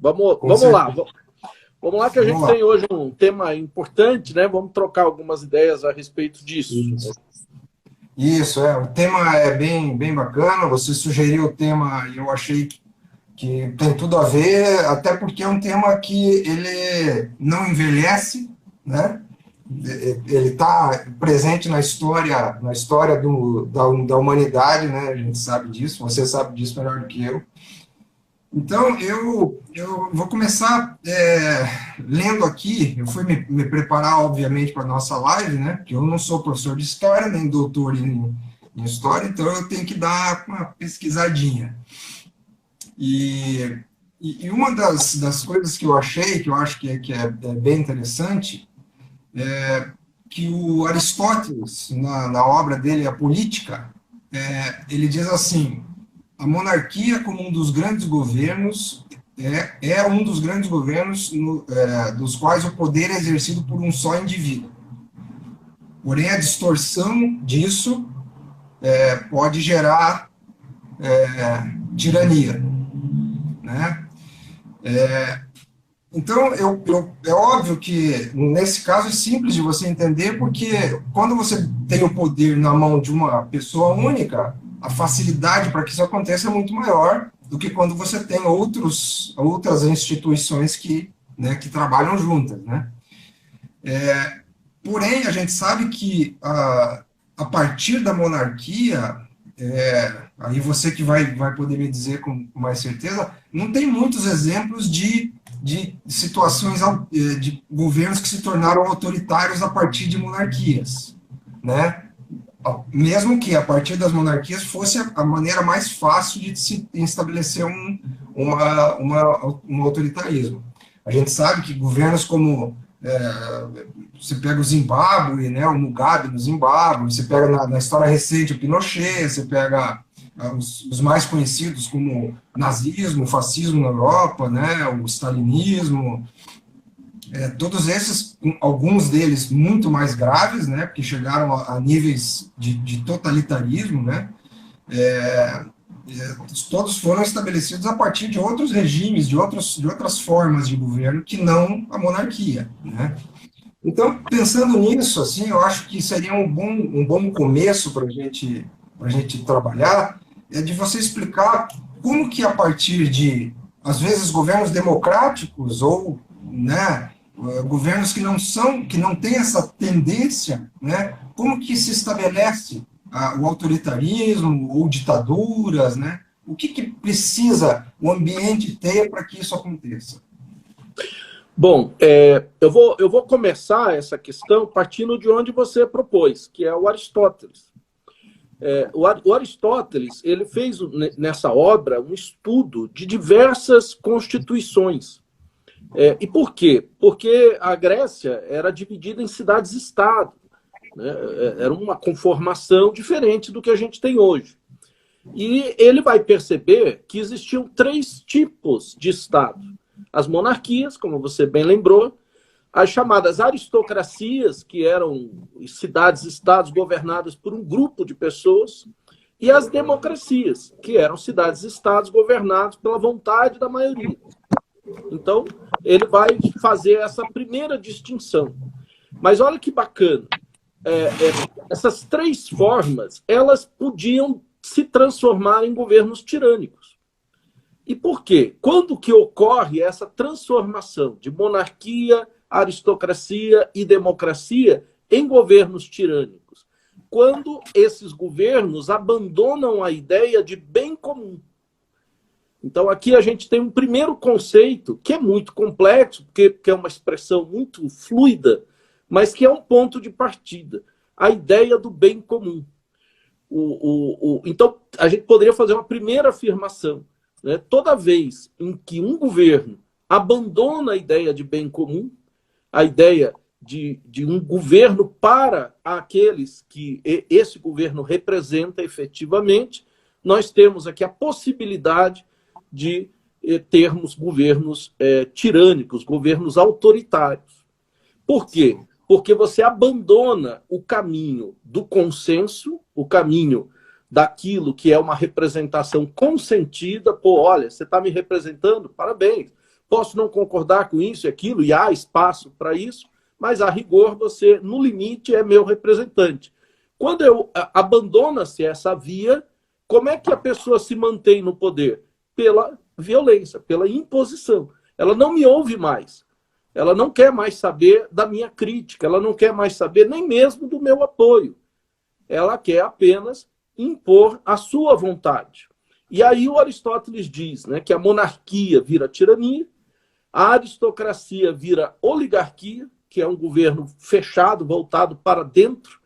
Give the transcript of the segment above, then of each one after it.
Vamos, Com vamos lá. certeza. Vamos lá que a Vamos gente lá. tem hoje um tema importante, né? Vamos trocar algumas ideias a respeito disso. Isso. Isso, o tema é bem bacana. Você sugeriu o tema e eu achei que tem tudo a ver, até porque é um tema que ele não envelhece, né? Ele está presente na história da humanidade, né? A gente sabe disso, você sabe disso melhor do que eu. Então, eu vou começar lendo aqui. Eu fui me preparar, obviamente, para a nossa live, né? Porque eu não sou professor de história, nem doutor em história, então eu tenho que dar uma pesquisadinha. E, e uma das coisas que eu achei, que eu acho que é bem interessante, que o Aristóteles, na obra dele, A Política, ele diz assim: a monarquia, como um dos grandes governos, é um dos grandes governos dos quais o poder é exercido por um só indivíduo. Porém, a distorção disso pode gerar tirania, né? Então, é óbvio que nesse caso é simples de você entender, porque quando você tem o poder na mão de uma pessoa única, a facilidade para que isso aconteça é muito maior do que quando você tem outras instituições que trabalham juntas, né? Porém, a gente sabe que a partir da monarquia, aí você que vai poder me dizer com mais certeza, não tem muitos exemplos de situações de governos que se tornaram autoritários a partir de monarquias, né? Mesmo que a partir das monarquias fosse a maneira mais fácil de se estabelecer um autoritarismo. A gente sabe que governos como você pega o Zimbábue, né, o Mugabe no Zimbábue, você pega na história recente o Pinochet, você pega os mais conhecidos como o nazismo, o fascismo na Europa, né, o stalinismo, todos esses, alguns deles muito mais graves, né, porque chegaram a níveis de totalitarismo, né, todos foram estabelecidos a partir de outros regimes, de outras formas de governo que não a monarquia, né. Então, pensando nisso, assim, eu acho que seria um bom começo para a gente trabalhar, de você explicar como que a partir de, às vezes, governos democráticos ou, né, governos que não têm essa tendência, né, como que se estabelece o autoritarismo ou ditaduras, né? O que precisa o ambiente ter para que isso aconteça? Bom, eu vou começar essa questão partindo de onde você propôs, que é o Aristóteles. O Aristóteles ele fez nessa obra um estudo de diversas constituições. E por quê? Porque a Grécia era dividida em cidades-estado, né? Era uma conformação diferente do que a gente tem hoje. E ele vai perceber que existiam três tipos de Estado. As monarquias, como você bem lembrou, as chamadas aristocracias, que eram cidades-estados governadas por um grupo de pessoas, e as democracias, que eram cidades-estados governados pela vontade da maioria. Então, ele vai fazer essa primeira distinção. Mas olha que bacana. Essas três formas, elas podiam se transformar em governos tirânicos. E por quê? Quando que ocorre essa transformação de monarquia, aristocracia e democracia em governos tirânicos? Quando esses governos abandonam a ideia de bem comum. Então, aqui a gente tem um primeiro conceito que é muito complexo, porque é uma expressão muito fluida, mas que é um ponto de partida. A ideia do bem comum. Então, a gente poderia fazer uma primeira afirmação. Né? Toda vez em que um governo abandona a ideia de bem comum, a ideia de um governo para aqueles que esse governo representa efetivamente, nós temos aqui a possibilidade de termos governos tirânicos, governos autoritários. Por quê? Porque você abandona o caminho do consenso, o caminho daquilo que é uma representação consentida. Pô, olha, você está me representando? Parabéns. posso não concordar com isso e aquilo, e há espaço para isso, mas a rigor você, no limite, é meu representante. Quando abandona-se essa via, como é que a pessoa se mantém no poder? Pela violência, pela imposição. Ela não me ouve mais. Ela não quer mais saber da minha crítica, ela não quer mais saber nem mesmo do meu apoio. Ela quer apenas impor a sua vontade. E aí o Aristóteles diz, né, que a monarquia vira tirania, a aristocracia vira oligarquia, que é um governo fechado, voltado para dentro,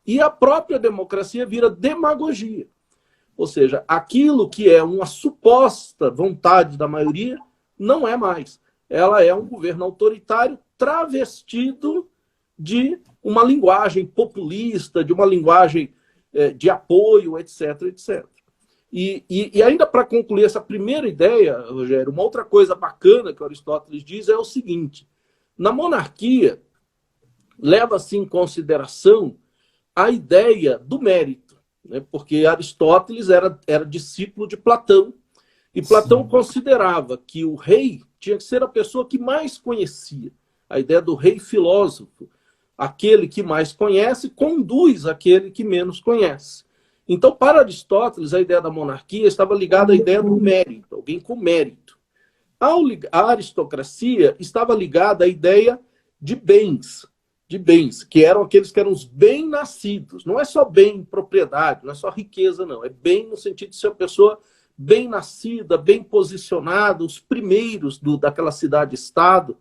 e a própria democracia vira demagogia. Ou seja, aquilo que é uma suposta vontade da maioria não é mais. Ela é um governo autoritário travestido de uma linguagem populista, de uma linguagem de apoio, etc, etc. E ainda para concluir essa primeira ideia, Rogério, uma outra coisa bacana que Aristóteles diz é o seguinte: na monarquia, leva-se em consideração a ideia do mérito, né? Porque Aristóteles era discípulo de Platão, e Platão Sim. considerava que o rei tinha que ser a pessoa que mais conhecia. A ideia do rei filósofo, aquele que mais conhece, conduz aquele que menos conhece. Então, para Aristóteles, a ideia da monarquia estava ligada à ideia do mérito, alguém com mérito. A aristocracia estava ligada à ideia de bens, que eram aqueles que eram os bem-nascidos. Não é só bem propriedade, não é só riqueza, não. É bem no sentido de ser uma pessoa bem-nascida, bem posicionada, os primeiros daquela cidade-estado.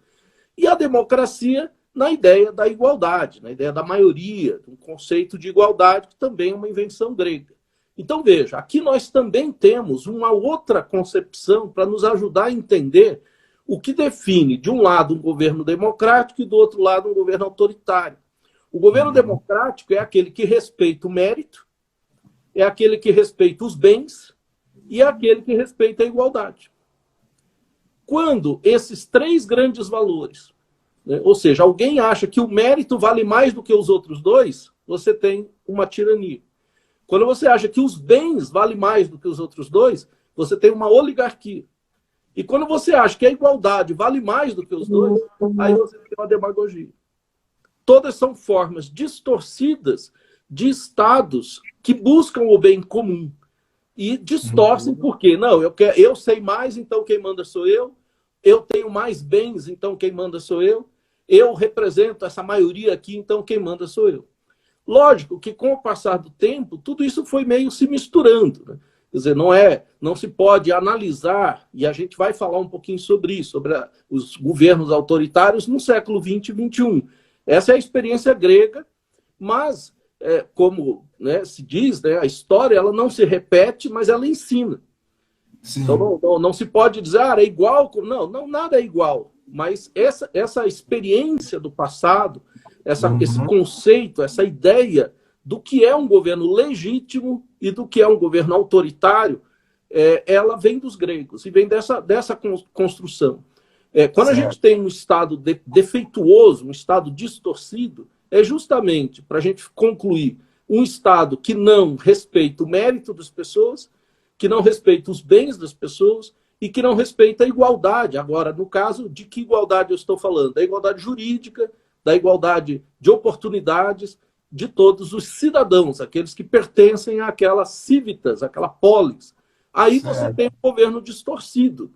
E a democracia na ideia da igualdade, na ideia da maioria, um conceito de igualdade que também é uma invenção grega. Então, veja, aqui nós também temos uma outra concepção para nos ajudar a entender o que define, de um lado, um governo democrático e, do outro lado, um governo autoritário. O governo democrático é aquele que respeita o mérito, é aquele que respeita os bens e é aquele que respeita a igualdade. Quando esses três grandes valores, né, ou seja, alguém acha que o mérito vale mais do que os outros dois, você tem uma tirania. Quando você acha que os bens valem mais do que os outros dois, você tem uma oligarquia. E quando você acha que a igualdade vale mais do que os dois, aí você tem uma demagogia. Todas são formas distorcidas de estados que buscam o bem comum. E distorcem porque, não, eu sei mais, então quem manda sou eu tenho mais bens, então quem manda sou eu represento essa maioria aqui, então quem manda sou eu. Lógico que com o passar do tempo, tudo isso foi meio se misturando, né? Quer dizer, não se pode analisar, e a gente vai falar um pouquinho sobre isso, sobre os governos autoritários no século XX e XXI. Essa é a experiência grega, mas, como, né, se diz, né, a história ela não se repete, mas ela ensina. Sim. Então não se pode dizer, é igual. Não, nada é igual. Mas essa experiência do passado, esse conceito, essa ideia do que é um governo legítimo e do que é um governo autoritário, ela vem dos gregos e vem dessa construção. Quando a gente tem um Estado defeituoso, um Estado distorcido, é justamente para a gente concluir um Estado que não respeita o mérito das pessoas, que não respeita os bens das pessoas e que não respeita a igualdade. Agora, no caso, de que igualdade eu estou falando? Da igualdade jurídica, da igualdade de oportunidades de todos os cidadãos, aqueles que pertencem àquela civitas, àquela polis. Aí você tem um governo distorcido.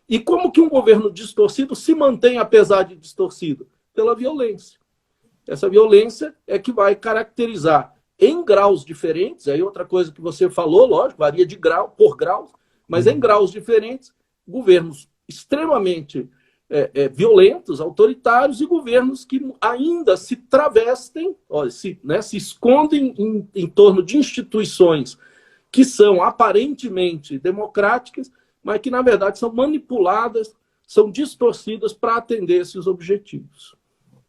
E como que um governo distorcido se mantém apesar de distorcido? Pela violência. Essa violência é que vai caracterizar em graus diferentes, aí outra coisa que você falou, lógico, varia de grau por grau, mas em graus diferentes, governos extremamente violentos, autoritários, e governos que ainda se travestem, se escondem em torno de instituições que são aparentemente democráticas, mas que, na verdade, são manipuladas, são distorcidas para atender esses objetivos.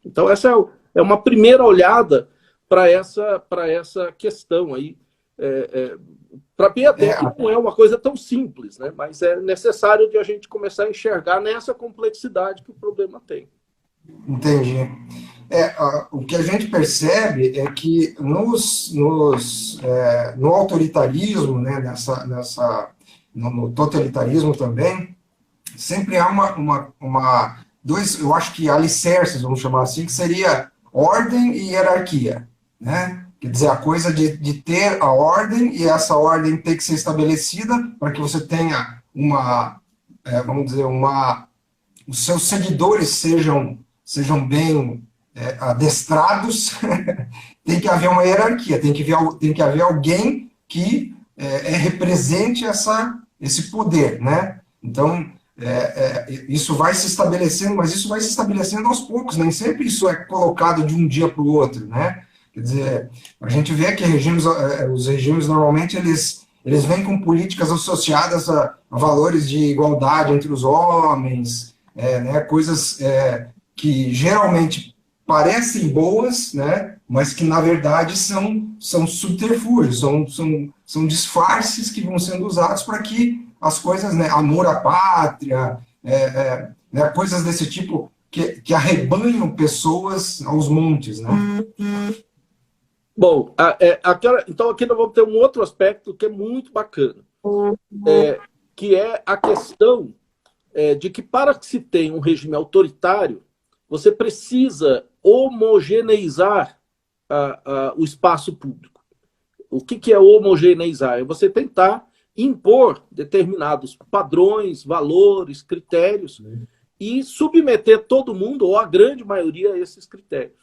Então, essa é uma primeira olhada para essa questão aí, para ver até que não é uma coisa tão simples, né? Mas é necessário de a gente começar a enxergar nessa complexidade que o problema tem. Entendi. O que a gente percebe é que no autoritarismo, né, no totalitarismo também, sempre há dois, eu acho que alicerces, vamos chamar assim, que seria ordem e hierarquia, né? Quer dizer, a coisa de ter a ordem e essa ordem ter que ser estabelecida para que você tenha vamos dizer, os seus seguidores sejam bem adestrados, tem que haver uma hierarquia, tem que haver alguém que represente esse poder, né? Então, isso vai se estabelecendo, mas isso vai se estabelecendo aos poucos, nem sempre isso é colocado de um dia para o outro, né? Quer dizer, a gente vê que os regimes normalmente eles vêm com políticas associadas a valores de igualdade entre os homens, né, coisas que geralmente parecem boas, né, mas que na verdade são subterfúgios, são disfarces que vão sendo usados para que as coisas, né, amor à pátria, né, coisas desse tipo que arrebanham pessoas aos montes, né? Bom, então aqui nós vamos ter um outro aspecto que é muito bacana, que é a questão de que para que se tenha um regime autoritário, você precisa homogeneizar o espaço público. O que é homogeneizar? É você tentar impor determinados padrões, valores, critérios e submeter todo mundo, ou a grande maioria, a esses critérios.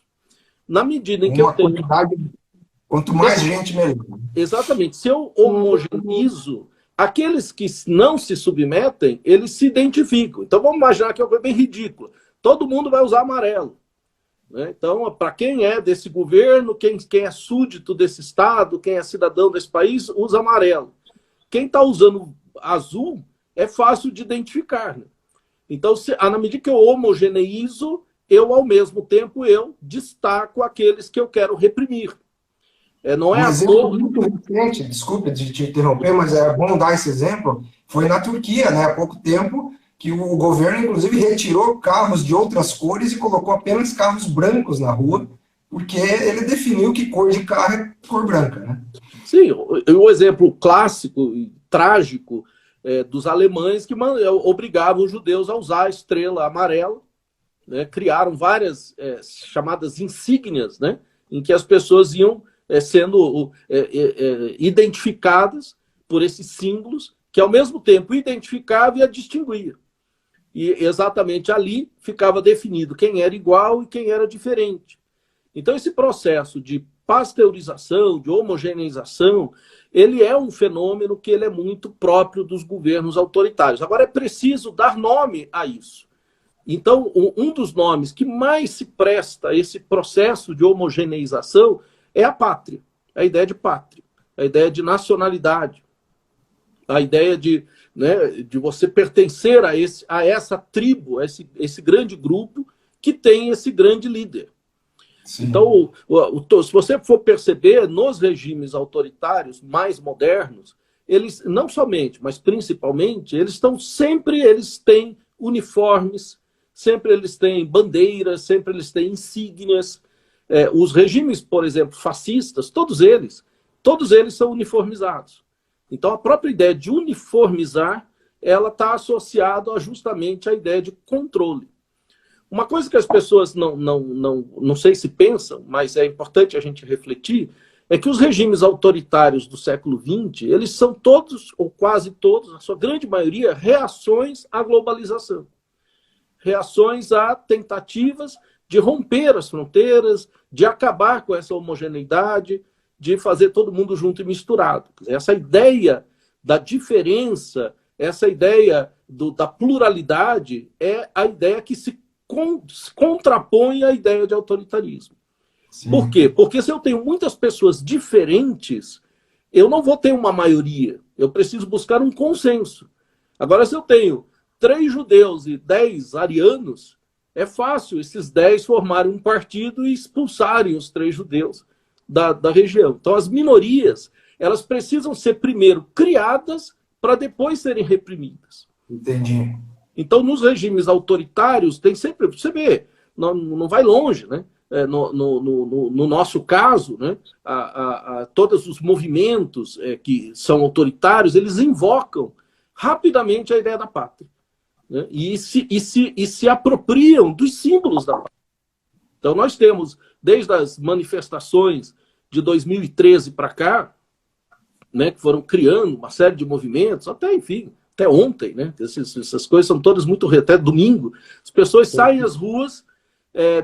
Na medida em que eu tenho... Quanto mais gente, melhor. Exatamente. Se eu homogeneizo, aqueles que não se submetem, eles se identificam. Então, vamos imaginar que é uma coisa bem ridícula. Todo mundo vai usar amarelo, né? Então, para quem é desse governo, quem é súdito desse estado, quem é cidadão desse país, usa amarelo. Quem está usando azul é fácil de identificar, né? Então, na medida que eu homogeneizo, ao mesmo tempo, eu destaco aqueles que eu quero reprimir. Não é um exemplo muito recente, desculpe de te interromper, mas é bom dar esse exemplo, foi na Turquia, né, há pouco tempo, que o governo, inclusive, retirou carros de outras cores e colocou apenas carros brancos na rua, porque ele definiu que cor de carro é cor branca, né? Sim, o exemplo clássico e trágico dos alemães que obrigavam os judeus a usar a estrela amarela, né, criaram várias chamadas insígnias, né, em que as pessoas iam sendo identificadas por esses símbolos que, ao mesmo tempo, identificavam e a distinguiam. E exatamente ali ficava definido quem era igual e quem era diferente. Então, esse processo de pasteurização, de homogeneização, ele é um fenômeno que ele é muito próprio dos governos autoritários. Agora, é preciso dar nome a isso. Então, um dos nomes que mais se presta a esse processo de homogeneização é a pátria, a ideia de pátria, a ideia de nacionalidade, a ideia de você pertencer a essa tribo, a esse grande grupo que tem esse grande líder. Sim. Então, se você for perceber, nos regimes autoritários mais modernos, eles, não somente, mas principalmente, eles têm uniformes, sempre eles têm bandeiras, sempre eles têm insígnias. Os regimes, por exemplo, fascistas, todos eles são uniformizados. Então, a própria ideia de uniformizar, ela está associada justamente à ideia de controle. Uma coisa que as pessoas não sei se pensam, mas é importante a gente refletir, é que os regimes autoritários do século XX, eles são todos, ou quase todos, a sua grande maioria, reações à globalização. Reações a tentativas de romper as fronteiras, de acabar com essa homogeneidade, de fazer todo mundo junto e misturado. Essa ideia da diferença, essa ideia da pluralidade é a ideia que se contrapõe à ideia de autoritarismo. Sim. Por quê? Porque se eu tenho muitas pessoas diferentes, eu não vou ter uma maioria. Eu preciso buscar um consenso. Agora, se eu tenho 3 judeus e 10 arianos, é fácil esses 10 formarem um partido e expulsarem os 3 judeus da região. Então, as minorias, elas precisam ser primeiro criadas para depois serem reprimidas. Entendi. Então, nos regimes autoritários, tem sempre... Você vê, não vai longe, né? No nosso caso, né? Todos os movimentos que são autoritários, eles invocam rapidamente a ideia da pátria. né? E se apropriam dos símbolos da pátria. Então, nós temos, desde as manifestações de 2013 para cá, né, que foram criando uma série de movimentos, até, enfim, até ontem, né? Essas coisas são todas muito... Até domingo, as pessoas saem às ruas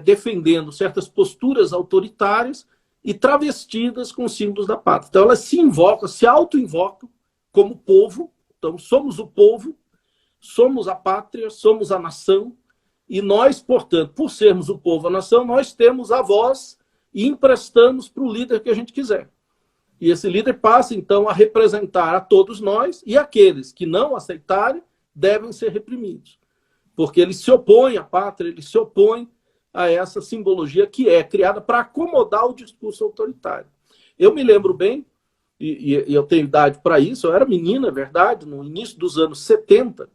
defendendo certas posturas autoritárias e travestidas com símbolos da pátria. Então, elas se invocam, se auto-invocam como povo. Então, somos o povo, somos a pátria, somos a nação, e nós, portanto, por sermos o povo, a nação, nós temos a voz e emprestamos para o líder que a gente quiser. E esse líder passa, então, a representar a todos nós, e aqueles que não aceitarem devem ser reprimidos. Porque eles se opõem à pátria, eles se opõem a essa simbologia que é criada para acomodar o discurso autoritário. Eu me lembro bem, e eu tenho idade para isso, eu era menina, é verdade, no início dos anos 70,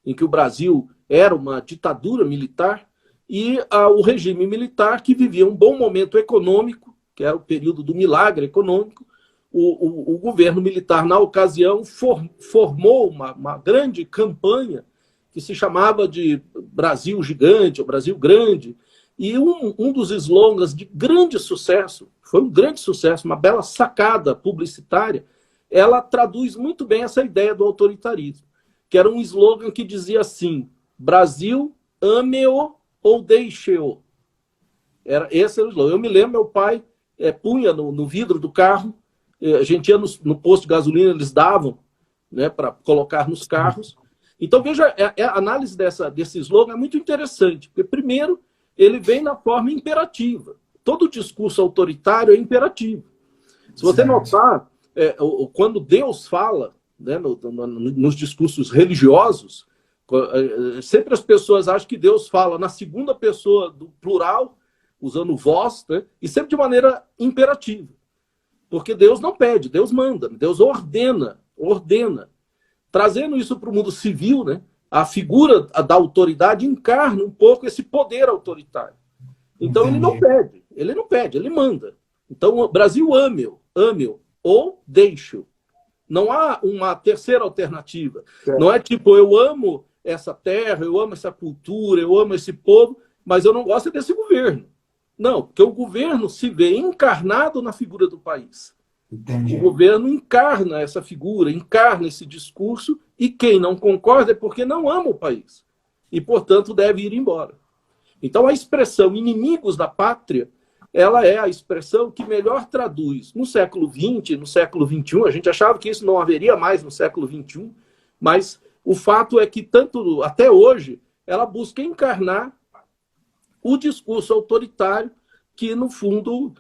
em que o Brasil era uma ditadura militar, e o regime militar, que vivia um bom momento econômico, que era o período do milagre econômico, o governo militar, na ocasião, formou uma grande campanha que se chamava de Brasil Gigante, ou Brasil Grande, e um dos slogans de grande sucesso, foi um grande sucesso, uma bela sacada publicitária, ela traduz muito bem essa ideia do autoritarismo, que era um slogan que dizia assim: Brasil, ame-o ou deixe-o. Esse era o slogan. Eu me lembro, meu pai punha no vidro do carro, a gente ia no posto de gasolina, eles davam, né, para colocar nos carros. Então, veja, a análise desse slogan é muito interessante, porque, primeiro, ele vem na forma imperativa. Todo discurso autoritário é imperativo. Se você notar, quando Deus fala, né, nos discursos religiosos, sempre as pessoas acham que Deus fala na segunda pessoa do plural, usando voz, né, e sempre de maneira imperativa. Porque Deus não pede, Deus manda, Deus ordena. Trazendo isso para o mundo civil, né, a figura da autoridade encarna um pouco esse poder autoritário. Então, ele não pede, ele manda. Então, o Brasil ame-o, ou deixe-o. Não há uma terceira alternativa. Não é tipo, eu amo essa terra, eu amo essa cultura, eu amo esse povo, mas eu não gosto desse governo. Não, porque o governo se vê encarnado na figura do país. Entendi. O governo encarna essa figura, encarna esse discurso, e quem não concorda é porque não ama o país. E, portanto, deve ir embora. Então, a expressão inimigos da pátria, ela é a expressão que melhor traduz no século XX, no século XXI. A gente achava que isso não haveria mais no século XXI, mas o fato é que, tanto até hoje, ela busca encarnar o discurso autoritário, que, no fundo,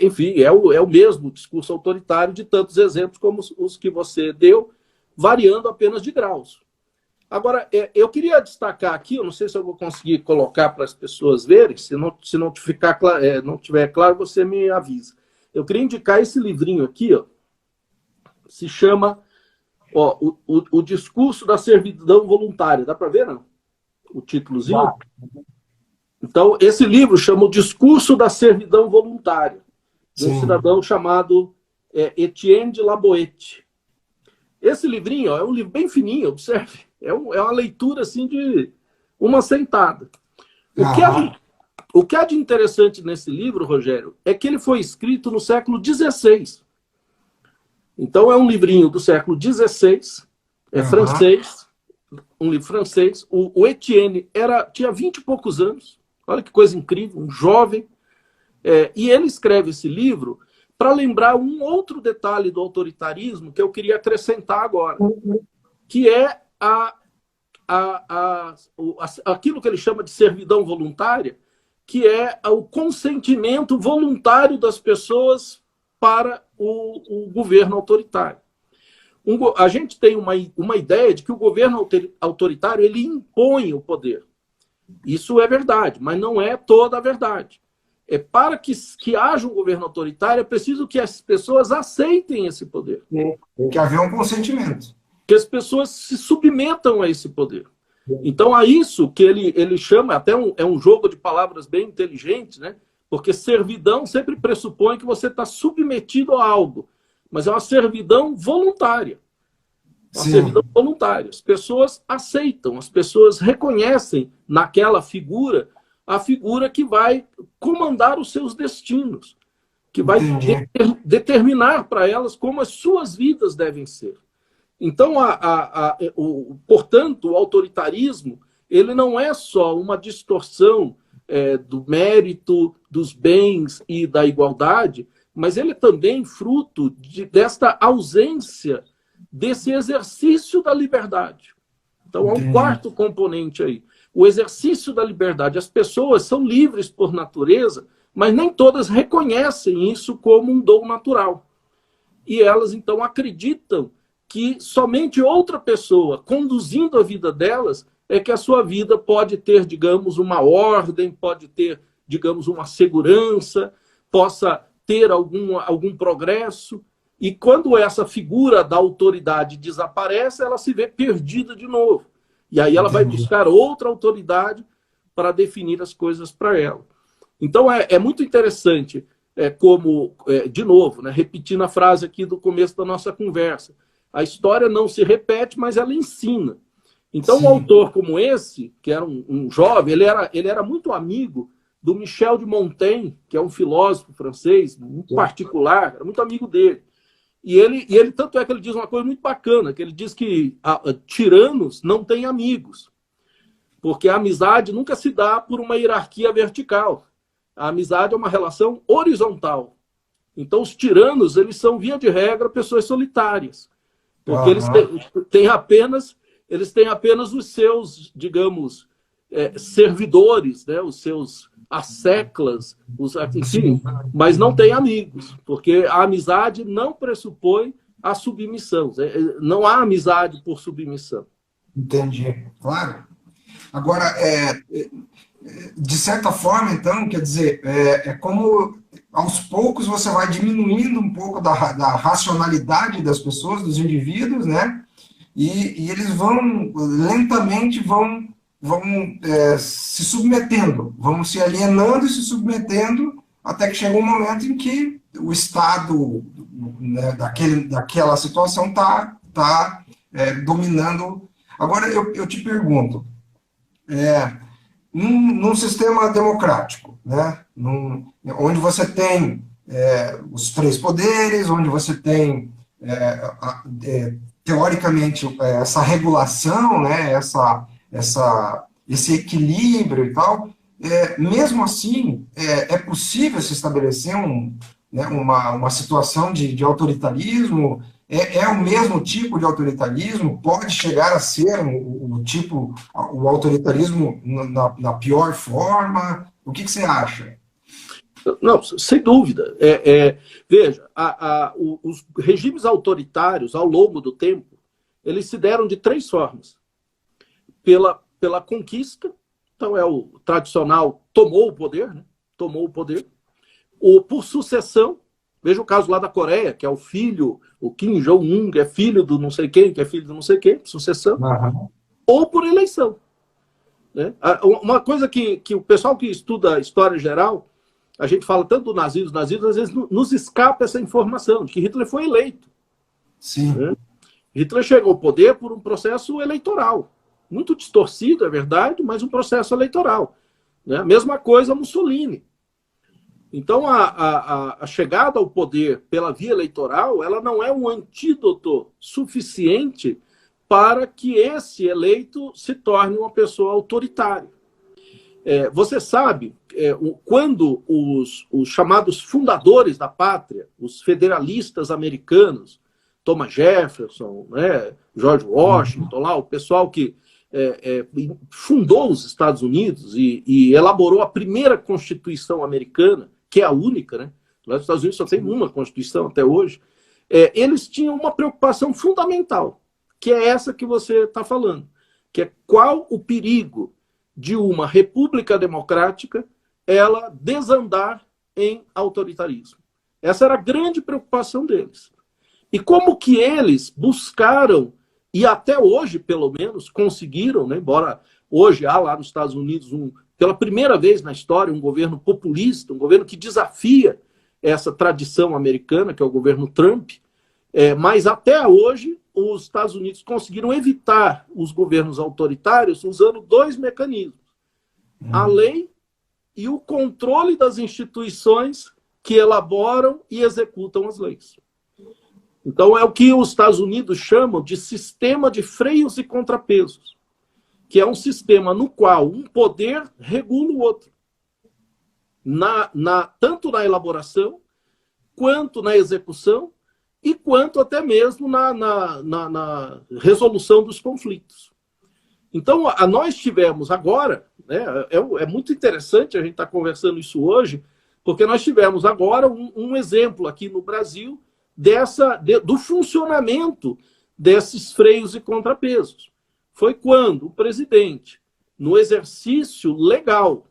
enfim, é o mesmo discurso autoritário de tantos exemplos como os que você deu, variando apenas de graus. Agora, eu queria destacar aqui, eu não sei se eu vou conseguir colocar para as pessoas verem, se não tiver claro, você me avisa. Eu queria indicar esse livrinho aqui, ó, se chama o Discurso da Servidão Voluntária. Dá para ver, não? O títulozinho? Então, esse livro chama O Discurso da Servidão Voluntária, de um cidadão chamado Etienne de Laboet. Esse livrinho, ó, é um livro bem fininho, observe. É uma leitura assim de uma sentada. O que há de interessante nesse livro, Rogério, é que ele foi escrito no século XVI. Então, é um livrinho do século XVI, francês, um livro francês. O Etienne tinha 20 e poucos anos. Olha que coisa incrível, um jovem. E ele escreve esse livro para lembrar um outro detalhe do autoritarismo que eu queria acrescentar agora, que é aquilo que ele chama de servidão voluntária, que é o consentimento voluntário das pessoas para o governo autoritário. A gente tem uma ideia de que o governo autoritário ele impõe o poder. Isso é verdade, mas não é toda a verdade. Para que haja um governo autoritário, é preciso que as pessoas aceitem esse poder. Tem que haver um consentimento. Que as pessoas se submetam a esse poder. Então, a isso que ele chama, até é um jogo de palavras bem inteligente, né? Porque servidão sempre pressupõe que você está submetido a algo, mas é uma servidão voluntária. uma Sim, servidão voluntária. As pessoas aceitam, as pessoas reconhecem naquela figura a figura que vai comandar os seus destinos, que vai entendi. determinar para elas como as suas vidas devem ser. Então, portanto, o autoritarismo ele não é só uma distorção do mérito, dos bens e da igualdade, mas ele é também fruto desta ausência desse exercício da liberdade. Então, há um Entendi. quarto componente aí. O exercício da liberdade. As pessoas são livres por natureza, mas nem todas reconhecem isso como um dom natural. E elas, então, acreditam que somente outra pessoa conduzindo a vida delas é que a sua vida pode ter, digamos, uma ordem, pode ter, digamos, uma segurança, possa ter algum progresso. E quando essa figura da autoridade desaparece, ela se vê perdida de novo. E aí ela vai Entendi. buscar outra autoridade para definir as coisas para ela. Então é muito interessante, de novo, né, repetindo a frase aqui do começo da nossa conversa, a história não se repete, mas ela ensina. Então um Sim. autor como esse, que era um jovem, ele era muito amigo do Michel de Montaigne, que é um filósofo francês, muito particular, era muito amigo dele. E ele, tanto é que ele diz uma coisa muito bacana, que ele diz que tiranos não têm amigos, porque a amizade nunca se dá por uma hierarquia vertical. A amizade é uma relação horizontal. Então, os tiranos, eles são, via de regra, pessoas solitárias, porque Aham. eles têm apenas os seus, digamos, servidores, né? Os seus asseclas, enfim, Sim, mas não têm amigos, porque a amizade não pressupõe a submissão. Não há amizade por submissão. entendi. Claro. Agora, de certa forma, então, quer dizer, é como aos poucos você vai diminuindo um pouco da racionalidade das pessoas, dos indivíduos, né? E eles vão, lentamente, se submetendo, vão se alienando e se submetendo, até que chega um momento em que o Estado, né, daquela situação está dominando. Agora, eu te pergunto, num sistema democrático, né? Onde você tem os três poderes, onde você tem, teoricamente, essa regulação, né? Esse equilíbrio e tal, mesmo assim, é possível se estabelecer né, uma situação de autoritarismo. É o mesmo tipo de autoritarismo? Pode chegar a ser o autoritarismo na pior forma? O que você acha? Não, sem dúvida. Veja, os regimes autoritários, ao longo do tempo, eles se deram de três formas. Pela conquista, então é o tradicional, tomou o poder, né? Tomou o poder. Por sucessão, veja o caso lá da Coreia, que é o filho, o Kim Jong-un, que é filho do não sei quem, que é filho do não sei quem, sucessão, Aham. ou por eleição. Né? Uma coisa que o pessoal que estuda história geral, a gente fala tanto do nazismo, às vezes nos escapa essa informação de que Hitler foi eleito. Sim. Né? Hitler chegou ao poder por um processo eleitoral. Muito distorcido, é verdade, mas um processo eleitoral. Né? A mesma coisa Mussolini. Então, a chegada ao poder pela via eleitoral, ela não é um antídoto suficiente para que esse eleito se torne uma pessoa autoritária. Você sabe, quando os chamados fundadores da pátria, os federalistas americanos, Thomas Jefferson, né, George Washington, lá, o pessoal que fundou os Estados Unidos e elaborou a primeira Constituição americana, que é a única, né? Os Estados Unidos só tem uma Constituição até hoje. Eles tinham uma preocupação fundamental, que é essa que você está falando, que é qual o perigo de uma república democrática ela desandar em autoritarismo. Essa era a grande preocupação deles. E como que eles buscaram, e até hoje, pelo menos, conseguiram, né, embora hoje há lá nos Estados Unidos, pela primeira vez na história, um governo populista, um governo que desafia essa tradição americana, que é o governo Trump, mas até hoje os Estados Unidos conseguiram evitar os governos autoritários usando dois mecanismos: a lei e o controle das instituições que elaboram e executam as leis. Então, é o que os Estados Unidos chamam de sistema de freios e contrapesos, que é um sistema no qual um poder regula o outro, tanto na elaboração, quanto na execução, e quanto até mesmo na resolução dos conflitos. Então, nós tivemos agora, né, é muito interessante a gente estar conversando isso hoje, porque nós tivemos agora um exemplo aqui no Brasil do funcionamento desses freios e contrapesos. Foi quando o presidente, no exercício legal,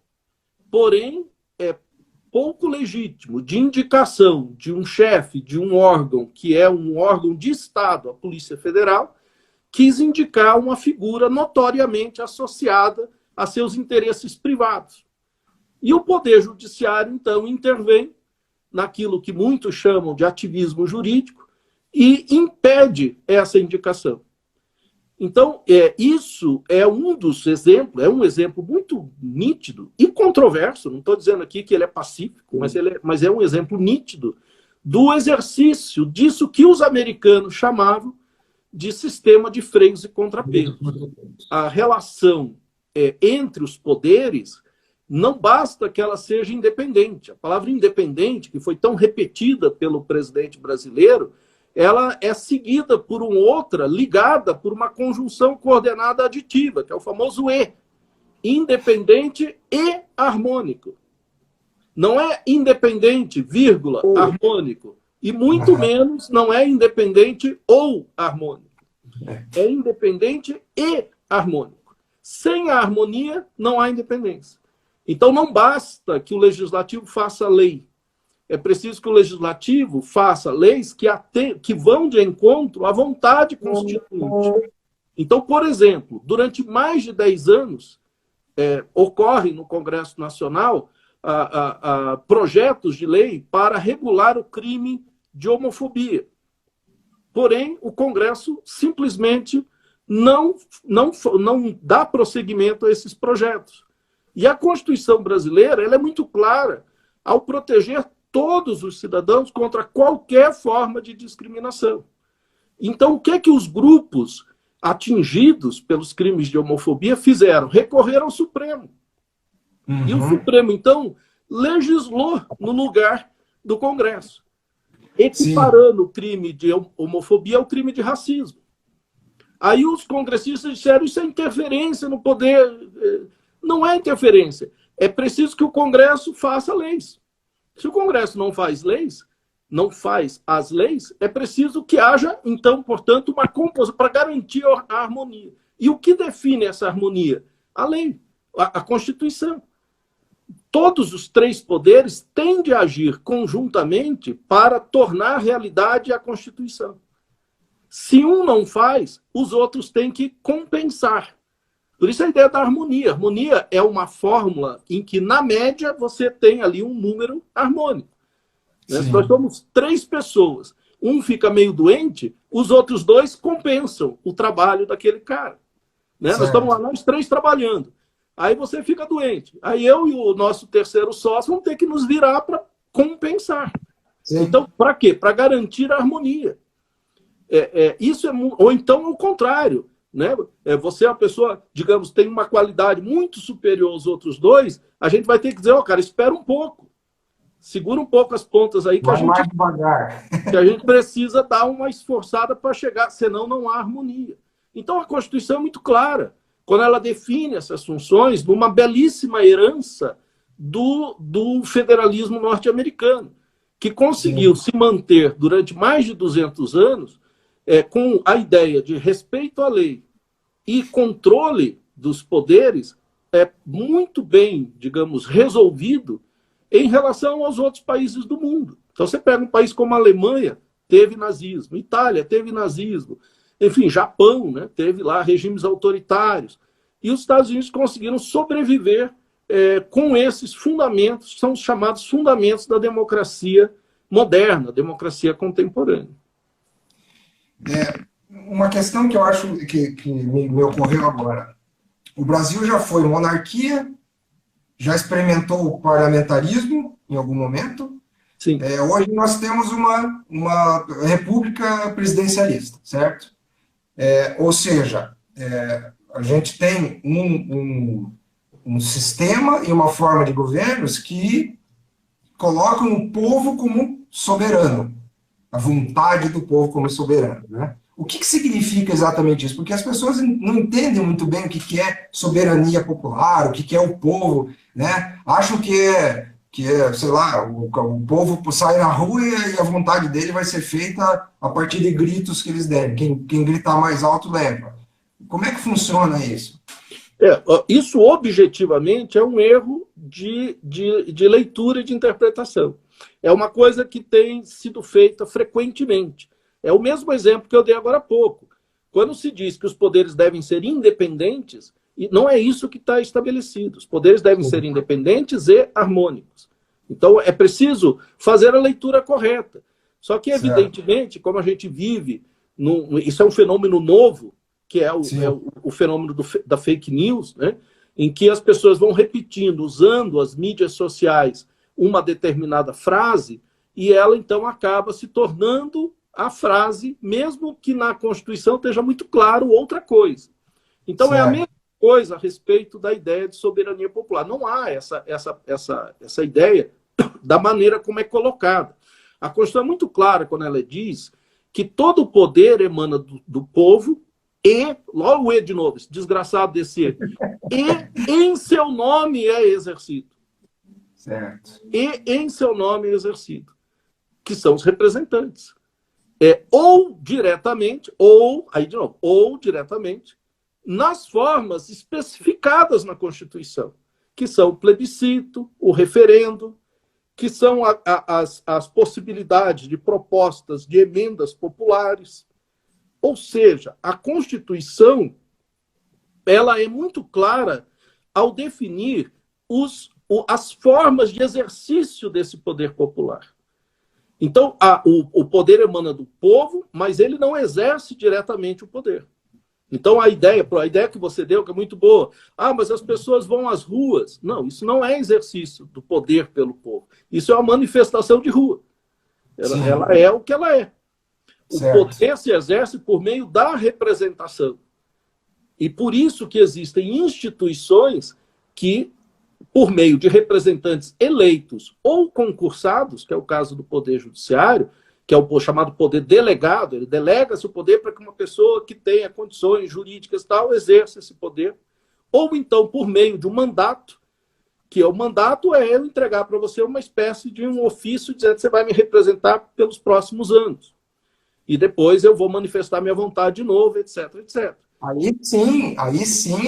porém pouco legítimo, de indicação de um chefe de um órgão que é um órgão de Estado, a Polícia Federal, quis indicar uma figura notoriamente associada a seus interesses privados. E o Poder Judiciário, então, intervém naquilo que muitos chamam de ativismo jurídico e impede essa indicação. Então, isso é um dos exemplos, é um exemplo muito nítido e controverso, não estou dizendo aqui que ele é pacífico, mas é um exemplo nítido do exercício disso que os americanos chamavam de sistema de freios e contrapesos. A relação entre os poderes não basta que ela seja independente. A palavra independente, que foi tão repetida pelo presidente brasileiro, ela é seguida por outra, ligada por uma conjunção coordenada aditiva, que é o famoso E. Independente e harmônico. Não é independente, vírgula, harmônico. E muito menos não é independente ou harmônico. É independente e harmônico. Sem a harmonia, não há independência. Então, não basta que o legislativo faça lei. É preciso que o legislativo faça leis que vão de encontro à vontade constituinte. Então, por exemplo, durante mais de 10 anos, ocorre no Congresso Nacional projetos de lei para regular o crime de homofobia. Porém, o Congresso simplesmente não dá prosseguimento a esses projetos. E a Constituição brasileira ela é muito clara ao proteger todos os cidadãos contra qualquer forma de discriminação. Então, o que é que os grupos atingidos pelos crimes de homofobia fizeram? Recorreram ao Supremo. E o Supremo, então, legislou no lugar do Congresso, equiparando o crime de homofobia ao crime de racismo. Aí os congressistas disseram, isso é interferência no poder. Não é interferência. É preciso que o Congresso faça leis. Se o Congresso não faz leis, não faz as leis, é preciso que haja, então, portanto, uma composição para garantir a harmonia. E o que define essa harmonia? A lei, a Constituição. Todos os três poderes têm de agir conjuntamente para tornar realidade a Constituição. Se um não faz, os outros têm que compensar. Por isso a ideia da harmonia. Harmonia é uma fórmula em que, na média, você tem ali um número harmônico. Né? Se nós somos 3 pessoas, um fica meio doente, os outros 2 compensam o trabalho daquele cara. Né? Nós estamos lá, nós 3 trabalhando. Aí você fica doente. Aí eu e o nosso terceiro sócio vamos ter que nos virar para compensar. Sim. Então, para quê? Para garantir a harmonia. Ou então, o contrário. Né? Você é uma pessoa, digamos, tem uma qualidade muito superior aos outros 2, a gente vai ter que dizer, cara, espera um pouco. Segura um pouco as pontas aí que mais devagar. Que a gente precisa dar uma esforçada para chegar, senão não há harmonia. Então a Constituição é muito clara, quando ela define essas funções numa belíssima herança do federalismo norte-americano, que conseguiu se manter durante mais de 200 anos com a ideia de respeito à lei e controle dos poderes muito bem, digamos, resolvido em relação aos outros países do mundo. Então, você pega um país como a Alemanha, teve nazismo, Itália teve nazismo, enfim, Japão, né, teve lá regimes autoritários, e os Estados Unidos conseguiram sobreviver com esses fundamentos, que são os chamados fundamentos da democracia moderna, democracia contemporânea. uma questão que eu acho que me ocorreu agora. O Brasil já foi monarquia, já experimentou o parlamentarismo em algum momento. Sim. Hoje nós temos uma república presidencialista, certo? Ou seja, a gente tem um sistema e uma forma de governos que colocam o povo como soberano, a vontade do povo como soberano, né? O que significa exatamente isso? Porque as pessoas não entendem muito bem o que é soberania popular, o que é o povo, né? Acham sei lá, o povo sai na rua e a vontade dele vai ser feita a partir de gritos que eles derem. Quem gritar mais alto leva. Como é que funciona isso? Isso objetivamente é um erro de leitura e de interpretação. É uma coisa que tem sido feita frequentemente. É o mesmo exemplo que eu dei agora há pouco. Quando se diz que os poderes devem ser independentes, não é isso que está estabelecido. Os poderes devem ser independentes e harmônicos. Então, é preciso fazer a leitura correta. Só que, evidentemente, como a gente vive, isso é um fenômeno novo, que é o fenômeno da fake news, né? Em que as pessoas vão repetindo, usando as mídias sociais, uma determinada frase, e ela, então, acaba se tornando a frase, mesmo que na Constituição esteja muito claro outra coisa. Então, é a mesma coisa a respeito da ideia de soberania popular. Não há essa ideia da maneira como é colocada. A Constituição é muito clara quando ela diz que todo o poder emana do povo e, logo o E de novo, esse desgraçado desse E, e em seu nome é exercido. Certo. E em seu nome é exercido. Que são os representantes. Ou diretamente, aí de novo, ou diretamente, nas formas especificadas na Constituição, que são o plebiscito, o referendo, que são as possibilidades de propostas de emendas populares. Ou seja, a Constituição ela é muito clara ao definir as formas de exercício desse poder popular. Então, o poder emana do povo, mas ele não exerce diretamente o poder. Então, a ideia que você deu, que é muito boa, mas as pessoas vão às ruas. Não, isso não é exercício do poder pelo povo. Isso é uma manifestação de rua. Ela é o que ela é. O poder se exerce por meio da representação. E por isso que existem instituições que, por meio de representantes eleitos ou concursados, que é o caso do Poder Judiciário, que é o chamado poder delegado, ele delega-se o poder para que uma pessoa que tenha condições jurídicas e tal exerça esse poder, ou então por meio de um mandato, que o mandato é eu entregar para você uma espécie de um ofício dizendo que você vai me representar pelos próximos anos. E depois eu vou manifestar minha vontade de novo, etc, etc. Aí sim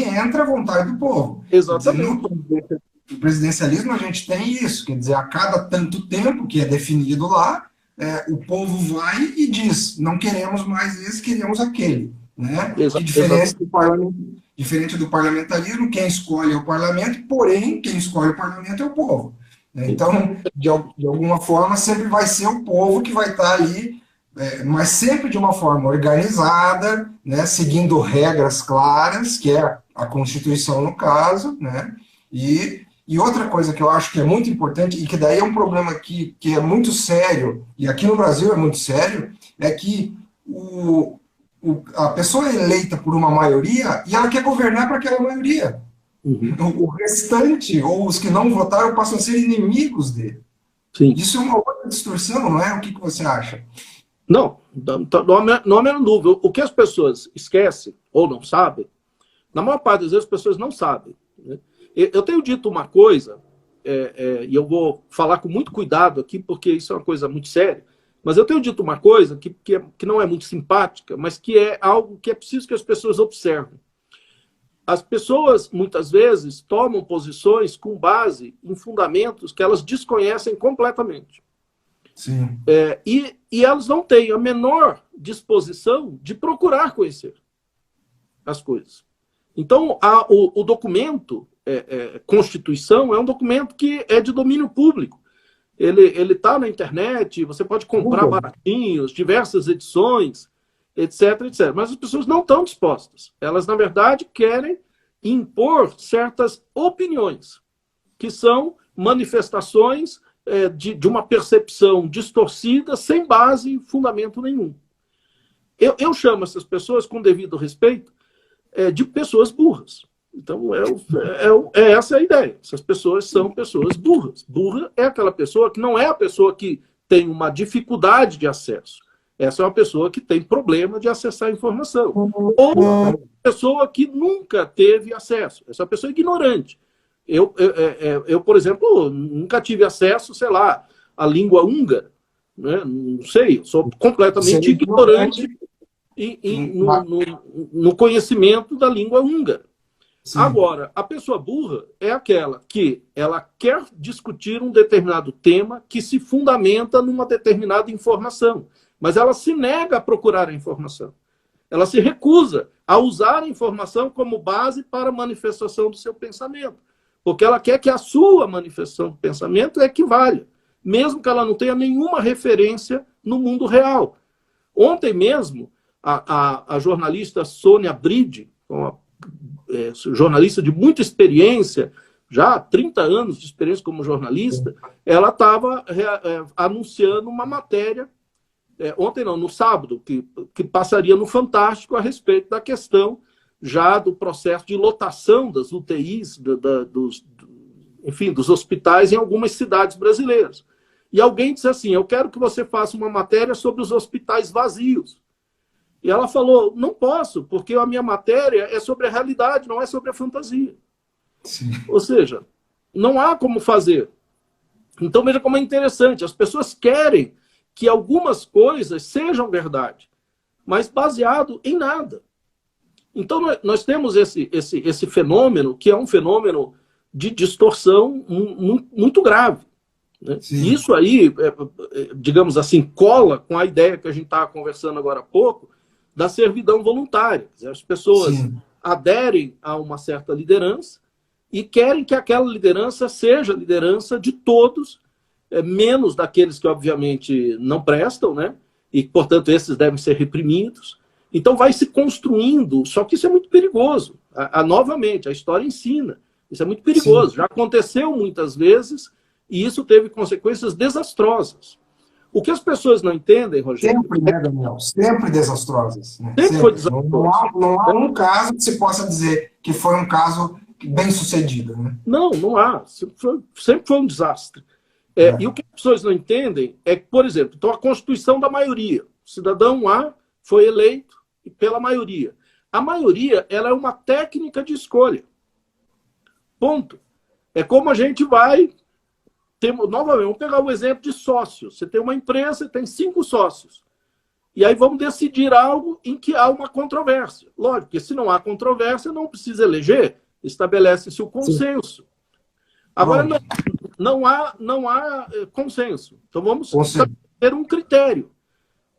entra a vontade do povo. Exatamente. No presidencialismo a gente tem isso, quer dizer, a cada tanto tempo que é definido lá, o povo vai e diz, não queremos mais esse, queremos aquele. Né? Diferente do parlamentarismo, quem escolhe é o parlamento, porém, quem escolhe o parlamento é o povo. Então, de alguma forma, sempre vai ser o povo que vai estar ali, mas sempre de uma forma organizada, né, seguindo regras claras, que é a Constituição no caso, né, e outra coisa que eu acho que é muito importante, e que daí é um problema que é muito sério, e aqui no Brasil é muito sério, é que a pessoa é eleita por uma maioria e ela quer governar para aquela maioria. Uhum. O restante, ou os que não votaram, passam a ser inimigos dele. Sim. Isso é uma outra distorção, não é? O que você acha? Não há a menor dúvida. O que as pessoas esquecem ou não sabem, na maior parte das vezes as pessoas não sabem. Né? Eu tenho dito uma coisa, e eu vou falar com muito cuidado aqui, porque isso é uma coisa muito séria, mas eu tenho dito uma coisa que não é muito simpática, mas que é algo que é preciso que as pessoas observem. As pessoas, muitas vezes, tomam posições com base em fundamentos que elas desconhecem completamente. Sim. E elas não têm a menor disposição de procurar conhecer as coisas. Então, o documento Constituição é um documento que é de domínio público. Ele está na internet, você pode comprar baratinhos, diversas edições. etc, etc. Mas as pessoas não estão dispostas. Elas, na verdade, querem impor certas opiniões, que são manifestações de uma percepção distorcida, sem base e fundamento nenhum. Eu chamo essas pessoas, com devido respeito, de pessoas burras. Então, essa é a ideia. Essas pessoas são pessoas burras. Burra é aquela pessoa que não é a pessoa que tem uma dificuldade de acesso. Essa é uma pessoa que tem problema de acessar a informação. Ou uma pessoa que nunca teve acesso. Essa é uma pessoa ignorante. Eu, por exemplo, nunca tive acesso, sei lá, à língua húngara. Né? Não sei, eu sou completamente ignorante no conhecimento da língua húngara. Sim. Agora, a pessoa burra é aquela que ela quer discutir um determinado tema que se fundamenta numa determinada informação, mas ela se nega a procurar a informação. Ela se recusa a usar a informação como base para a manifestação do seu pensamento, porque ela quer que a sua manifestação do pensamento equivalha, mesmo que ela não tenha nenhuma referência no mundo real. Ontem mesmo, a jornalista Sônia Bride, jornalista de muita experiência, já há 30 anos de experiência como jornalista, ela estava anunciando uma matéria, ontem não, no sábado, que passaria no Fantástico a respeito da questão já do processo de lotação das UTIs, dos hospitais em algumas cidades brasileiras. E alguém disse assim, eu quero que você faça uma matéria sobre os hospitais vazios. E ela falou, não posso, porque a minha matéria é sobre a realidade, não é sobre a fantasia. Sim. Ou seja, não há como fazer. Então, veja como é interessante. As pessoas querem que algumas coisas sejam verdade, mas baseado em nada. Então, nós temos esse fenômeno, que é um fenômeno de distorção muito grave. Né? Isso aí, digamos assim, cola com a ideia que a gente estava conversando agora há pouco, da servidão voluntária. As pessoas aderem a uma certa liderança e querem que aquela liderança seja a liderança de todos, menos daqueles que, obviamente, não prestam, né? E, portanto, esses devem ser reprimidos. Então, vai se construindo, só que isso é muito perigoso. Novamente, a história ensina. Isso é muito perigoso. Sim. Já aconteceu muitas vezes e isso teve consequências desastrosas. O que as pessoas não entendem, Rogério... Sempre, né, Daniel? Sempre desastrosas. Né? Sempre foi desastroso. Não há um caso que se possa dizer que foi um caso bem sucedido. Né? Não há. Sempre foi um desastre. E o que as pessoas não entendem é que, por exemplo, então a Constituição da maioria. O cidadão A foi eleito pela maioria. A maioria, ela é uma técnica de escolha. Ponto. É como a gente vai... Novamente, vamos pegar o exemplo de sócios. Você tem uma empresa, tem 5 sócios. E aí vamos decidir algo em que há uma controvérsia. Lógico, porque se não há controvérsia, não precisa eleger. Estabelece-se o consenso. Sim. Agora, não há consenso. Então vamos ter um critério.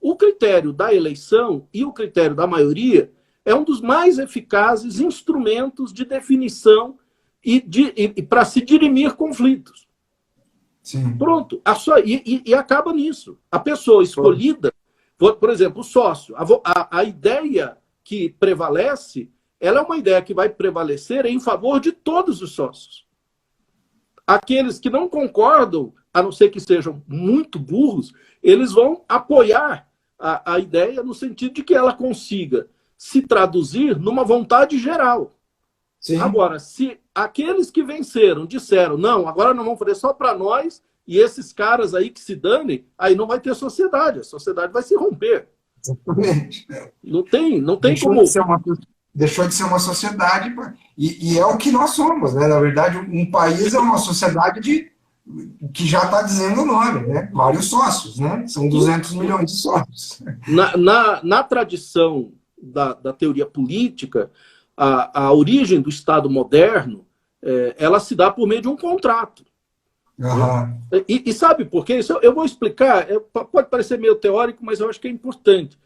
O critério da eleição e o critério da maioria é um dos mais eficazes instrumentos de definição e para se dirimir conflitos. Sim. Pronto. E acaba nisso. A pessoa escolhida, por exemplo, o sócio, a ideia que prevalece, ela é uma ideia que vai prevalecer em favor de todos os sócios. Aqueles que não concordam, a não ser que sejam muito burros, eles vão apoiar a ideia no sentido de que ela consiga se traduzir numa vontade geral. Sim. Agora, se aqueles que venceram disseram, não, agora não vamos fazer só para nós, e esses caras aí que se danem, aí não vai ter sociedade, a sociedade vai se romper. Exatamente. Não tem como... Deixou de ser uma sociedade, e é o que nós somos, né? Na verdade, um país é uma sociedade que já está dizendo o nome, né? Vários sócios, né? São 200 milhões de sócios. Na tradição da teoria política, a origem do Estado moderno, ela se dá por meio de um contrato. Uhum. E sabe por quê? Isso eu vou explicar, pode parecer meio teórico, mas eu acho que é importante.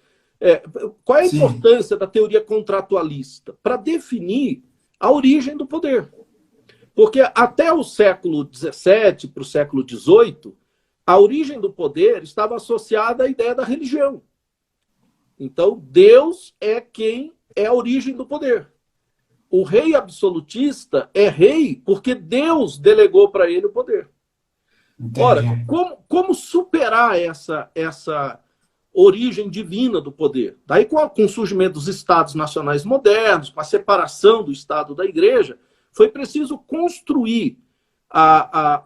Qual é a importância da teoria contratualista? Para definir a origem do poder. Porque até o século XVII para o século XVIII, a origem do poder estava associada à ideia da religião. Então, Deus é quem é a origem do poder. O rei absolutista é rei porque Deus delegou para ele o poder. Entendi. Ora, como superar essa origem divina do poder? Daí, com o surgimento dos estados nacionais modernos, com a separação do Estado da Igreja, foi preciso construir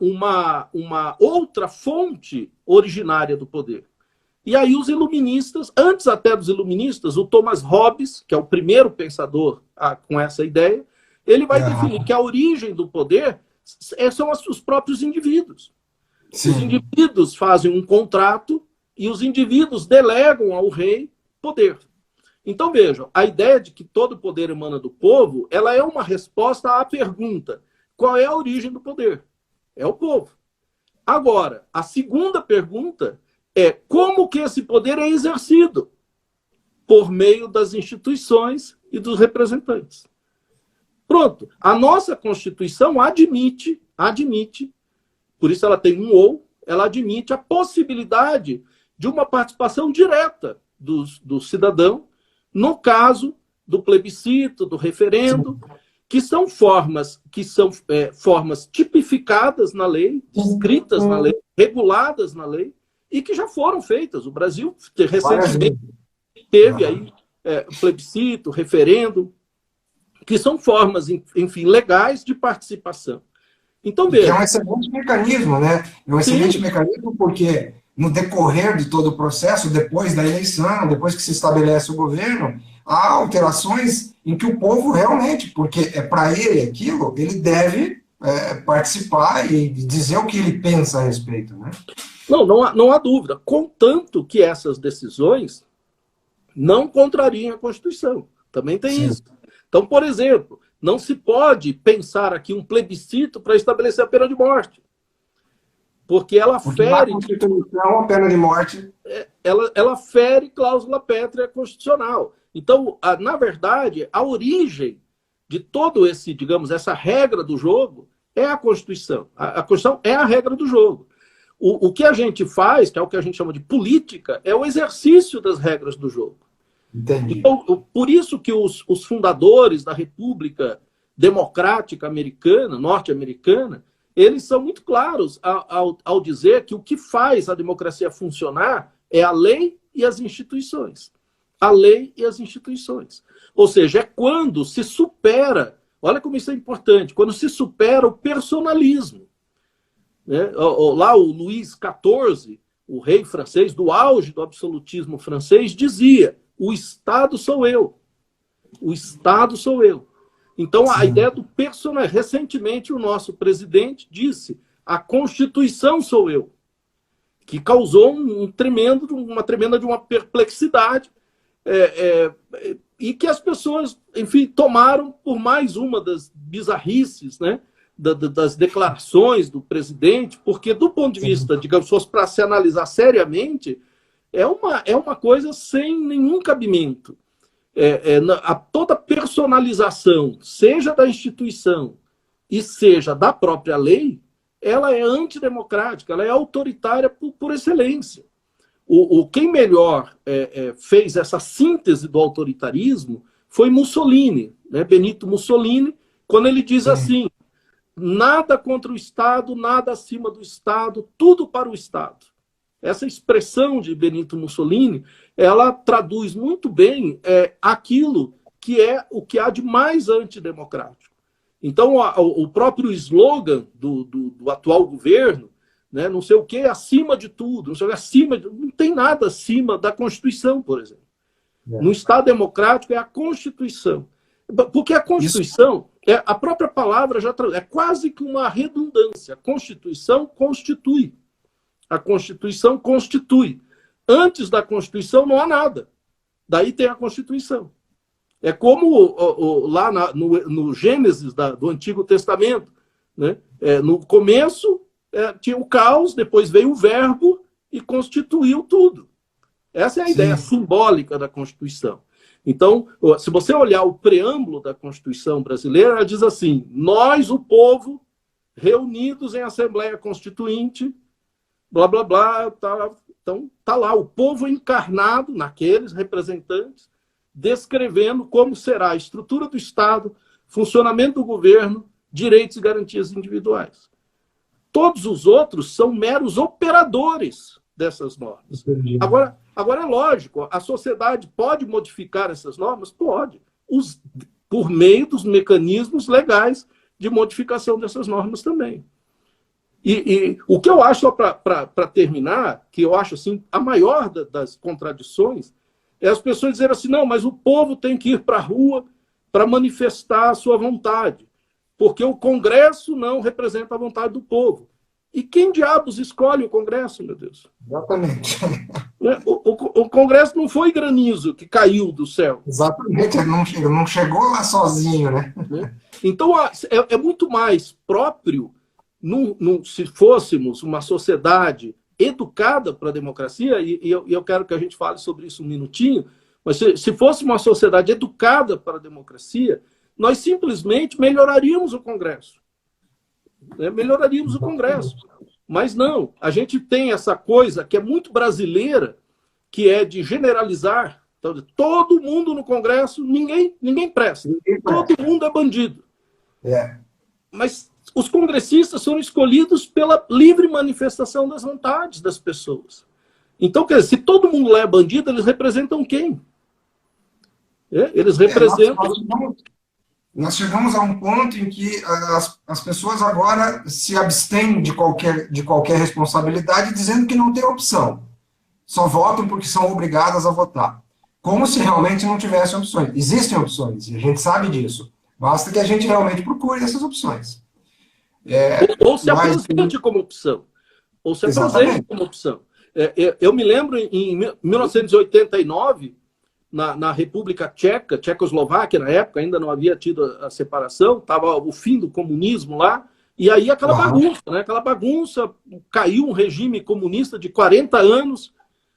uma outra fonte originária do poder. E aí os iluministas, antes até dos iluministas, o Thomas Hobbes, que é o primeiro pensador com essa ideia, ele vai definir que a origem do poder são os próprios indivíduos. Sim. Os indivíduos fazem um contrato e os indivíduos delegam ao rei poder. Então, vejam, a ideia de que todo poder emana do povo, ela é uma resposta à pergunta: qual é a origem do poder? É o povo. Agora, a segunda pergunta é como que esse poder é exercido? Por meio das instituições e dos representantes. Pronto. A nossa Constituição admite, por isso ela tem um ou, ela admite a possibilidade de uma participação direta do cidadão, no caso do plebiscito, do referendo, que são formas tipificadas na lei, escritas na lei, reguladas na lei, e que já foram feitas. O Brasil recentemente teve aí plebiscito, referendo, que são formas, enfim, legais de participação. Então, veja. Que é um excelente mecanismo, né? É um excelente mecanismo porque, no decorrer de todo o processo, depois da eleição, depois que se estabelece o governo, há alterações em que o povo realmente, porque é para ele aquilo, ele deve participar e dizer o que ele pensa a respeito, né? Não há dúvida, contanto que essas decisões não contrariem a Constituição. Também tem isso. Então, por exemplo, não se pode pensar aqui um plebiscito para estabelecer a pena de morte. Porque ela fere... Na Constituição, a pena de morte... Ela fere cláusula pétrea constitucional. Então, na verdade, a origem de todo esse, digamos, essa regra do jogo é a Constituição. A Constituição é a regra do jogo. O que a gente faz, que é o que a gente chama de política, é o exercício das regras do jogo. Entendi. Então, por isso que os fundadores da República Democrática Americana, norte-americana, eles são muito claros ao dizer que o que faz a democracia funcionar é a lei e as instituições. A lei e as instituições. Ou seja, é quando se supera, olha como isso é importante, quando se supera o personalismo. Né? Lá o Luís XIV, o rei francês, do auge do absolutismo francês, dizia: o Estado sou eu. O Estado sou eu. Então, a ideia do personalismo... Recentemente, o nosso presidente disse: a Constituição sou eu. Que causou uma tremenda perplexidade e que as pessoas, enfim, tomaram por mais uma das bizarrices, né, das declarações do presidente, porque, do ponto de vista, digamos, se fosse para se analisar seriamente, é uma coisa sem nenhum cabimento. Toda personalização, seja da instituição e seja da própria lei, ela é antidemocrática, ela é autoritária por excelência. Quem melhor fez essa síntese do autoritarismo foi Mussolini, né? Benito Mussolini, quando ele diz assim: nada contra o Estado, nada acima do Estado, tudo para o Estado. Essa expressão de Benito Mussolini, ela traduz muito bem aquilo que é o que há de mais antidemocrático. Então, o próprio slogan do atual governo, né, não sei o que, acima de tudo, não tem nada acima da Constituição, por exemplo. No Estado democrático é a Constituição. Porque a Constituição, a própria palavra já traduz, é quase que uma redundância. A Constituição constitui. A Constituição constitui. Antes da Constituição não há nada. Daí tem a Constituição. É como lá no Gênesis do Antigo Testamento. Né? No começo tinha o caos, depois veio o verbo e constituiu tudo. Essa é a ideia simbólica da Constituição. Então, se você olhar o preâmbulo da Constituição brasileira, ela diz assim: nós, o povo, reunidos em Assembleia Constituinte, blá, blá, blá, Então, está lá o povo encarnado naqueles representantes, descrevendo como será a estrutura do Estado, funcionamento do governo, direitos e garantias individuais. Todos os outros são meros operadores dessas normas. Agora é lógico, a sociedade pode modificar essas normas? Pode, por meio dos mecanismos legais de modificação dessas normas também. E o que eu acho, só para terminar, que eu acho assim, a maior das contradições, é as pessoas dizerem assim, não, mas o povo tem que ir para a rua para manifestar a sua vontade, porque o Congresso não representa a vontade do povo. E quem diabos escolhe o Congresso, meu Deus? Exatamente. O Congresso não foi granizo que caiu do céu. Exatamente, ele não chegou lá sozinho, né? Então, é muito mais próprio, se fôssemos uma sociedade educada para a democracia, e eu quero que a gente fale sobre isso um minutinho, mas se fosse uma sociedade educada para a democracia, nós simplesmente melhoraríamos o Congresso. Melhoraríamos o Congresso. Mas não, a gente tem essa coisa que é muito brasileira, que é de generalizar. Então, todo mundo no Congresso, ninguém presta. Todo mundo é bandido. Mas os congressistas são escolhidos pela livre manifestação das vontades das pessoas. Então, quer dizer, se todo mundo lá é bandido, eles representam quem? Eles representam... Nós chegamos a um ponto em que as pessoas agora se abstêm de qualquer responsabilidade, dizendo que não tem opção. Só votam porque são obrigadas a votar. Como se realmente não tivessem opções. Existem opções, e a gente sabe disso. Basta que a gente realmente procure essas opções. Ou se apresente como opção. Ou se apresente como opção. Eu me lembro, em 1989, na República Tcheca, Tchecoslováquia, na época, ainda não havia tido a separação, estava o fim do comunismo lá, e aí aquela bagunça, né? Aquela bagunça, caiu um regime comunista de 40 anos,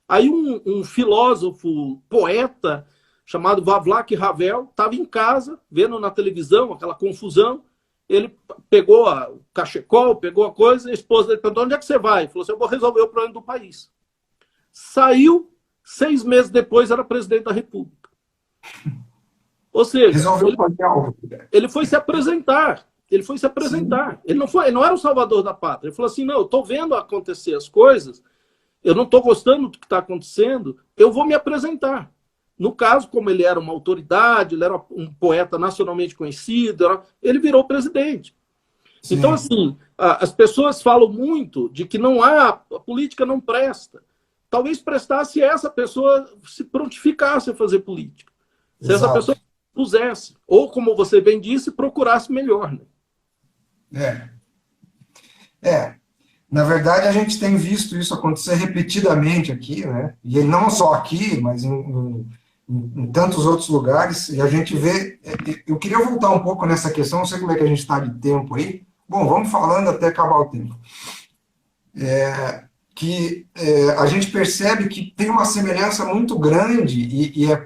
aí um filósofo, poeta, chamado Václav Havel, estava em casa, vendo na televisão aquela confusão, ele pegou o cachecol, pegou a coisa, a esposa dele perguntou, onde é que você vai? Ele falou assim, eu vou resolver o problema do país. Saiu, 6 meses depois era presidente da República. Ou seja, ele foi se apresentar. Ele foi se apresentar. Ele não era o salvador da pátria. Ele falou assim, não, eu estou vendo acontecer as coisas, eu não estou gostando do que está acontecendo, eu vou me apresentar. No caso, como ele era uma autoridade, ele era um poeta nacionalmente conhecido, ele virou presidente. Sim. Então, assim, as pessoas falam muito de que a política não presta. Talvez prestasse essa pessoa se prontificasse a fazer política. Se Exato. Essa pessoa pusesse. Ou, como você bem disse, procurasse melhor. Né? Na verdade, a gente tem visto isso acontecer repetidamente aqui, né? E não só aqui, mas em tantos outros lugares. E a gente vê... Eu queria voltar um pouco nessa questão, não sei como é que a gente está de tempo aí. Bom, vamos falando até acabar o tempo. A gente percebe que tem uma semelhança muito grande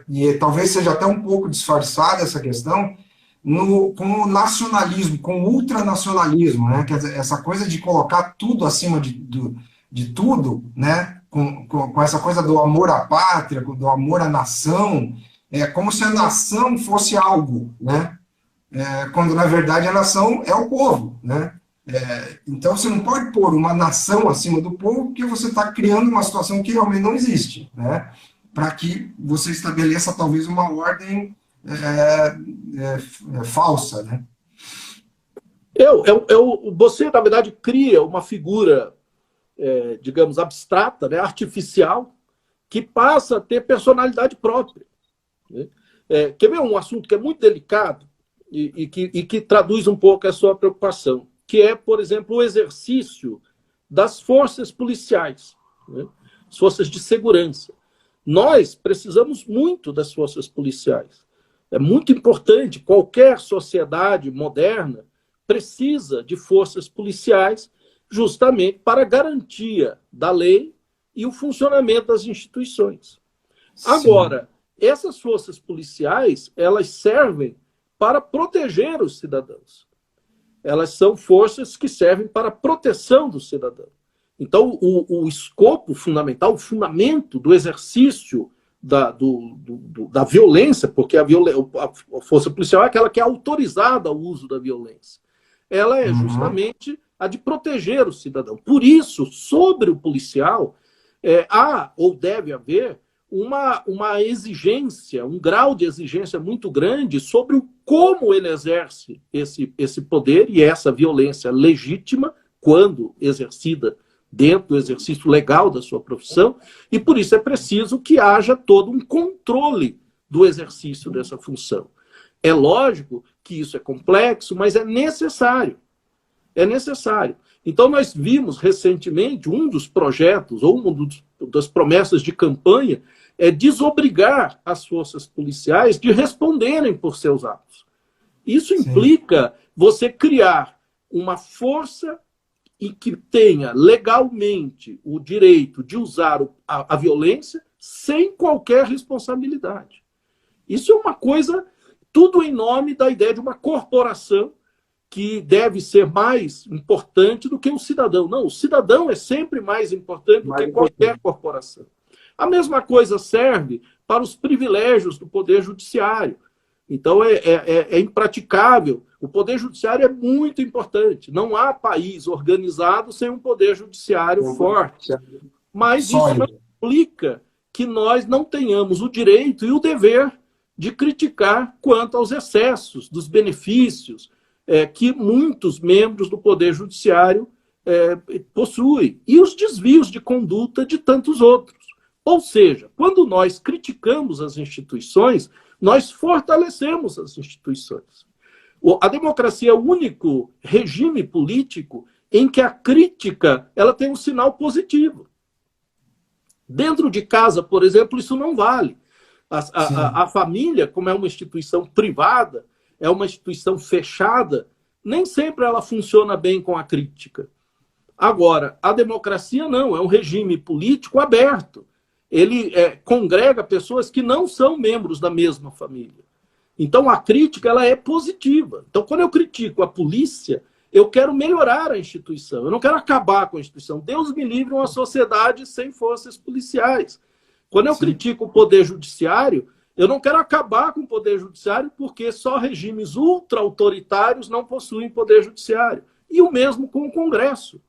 e talvez seja até um pouco disfarçada essa questão com o nacionalismo, com o ultranacionalismo, né? Quer dizer, essa coisa de colocar tudo acima de tudo, né? Com essa coisa do amor à pátria, do amor à nação, como se a nação fosse algo, né? Quando na verdade a nação é o povo, né? Então você não pode pôr uma nação acima do povo, porque você está criando uma situação que realmente não existe, né? Para que você estabeleça talvez uma ordem falsa, né? Você, na verdade, cria uma figura, digamos, abstrata, né, artificial, que passa a ter personalidade própria. Né? Quer ver um assunto que é muito delicado e que traduz um pouco a sua preocupação? Que é, por exemplo, o exercício das forças policiais, né? As forças de segurança. Nós precisamos muito das forças policiais. É muito importante, qualquer sociedade moderna precisa de forças policiais justamente para a garantia da lei e o funcionamento das instituições. Sim. Agora, essas forças policiais, elas servem para proteger os cidadãos. Elas são forças que servem para a proteção do cidadão. Então, o escopo fundamental, o fundamento do exercício da violência, porque a força policial é aquela que é autorizada ao uso da violência. Ela é justamente a de proteger o cidadão. Por isso, sobre o policial, há ou deve haver uma exigência, um grau de exigência muito grande sobre como ele exerce esse poder e essa violência legítima, quando exercida dentro do exercício legal da sua profissão, e por isso é preciso que haja todo um controle do exercício dessa função. É lógico que isso é complexo, mas é necessário. É necessário. Então, nós vimos recentemente um dos projetos, ou uma das promessas de campanha, é desobrigar as forças policiais de responderem por seus atos. Isso implica você criar uma força e que tenha legalmente o direito de usar a violência sem qualquer responsabilidade. Isso é uma coisa, tudo em nome da ideia de uma corporação que deve ser mais importante do que o cidadão. Não, o cidadão é sempre mais importante do que qualquer corporação. A mesma coisa serve para os privilégios do Poder Judiciário. Então, é impraticável. O Poder Judiciário é muito importante. Não há país organizado sem um Poder Judiciário forte. Mas isso não implica que nós não tenhamos o direito e o dever de criticar quanto aos excessos, dos benefícios que muitos membros do Poder Judiciário possuem. E os desvios de conduta de tantos outros. Ou seja, quando nós criticamos as instituições, nós fortalecemos as instituições. A democracia é o único regime político em que a crítica ela tem um sinal positivo. Dentro de casa, por exemplo, isso não vale. A família, como é uma instituição privada, é uma instituição fechada, nem sempre ela funciona bem com a crítica. Agora, a democracia não, é um regime político aberto. Ele congrega pessoas que não são membros da mesma família. Então, a crítica ela é positiva. Então, quando eu critico a polícia, eu quero melhorar a instituição. Eu não quero acabar com a instituição. Deus me livre uma sociedade sem forças policiais. Quando eu critico o Poder Judiciário, eu não quero acabar com o Poder Judiciário porque só regimes ultra-autoritários não possuem Poder Judiciário. E o mesmo com o Congresso.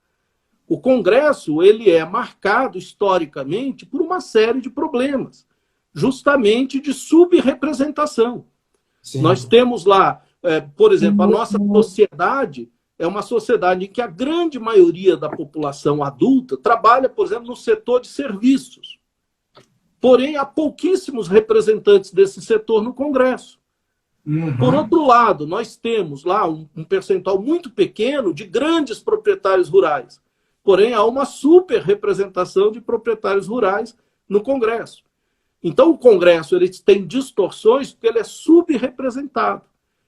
O Congresso ele é marcado historicamente por uma série de problemas, justamente de subrepresentação. Nós temos lá, por exemplo, a nossa sociedade é uma sociedade em que a grande maioria da população adulta trabalha, por exemplo, no setor de serviços. Porém, há pouquíssimos representantes desse setor no Congresso. Por outro lado, nós temos lá um percentual muito pequeno de grandes proprietários rurais. Porém, há uma super-representação de proprietários rurais no Congresso. Então, o Congresso ele tem distorções porque ele é subrepresentado.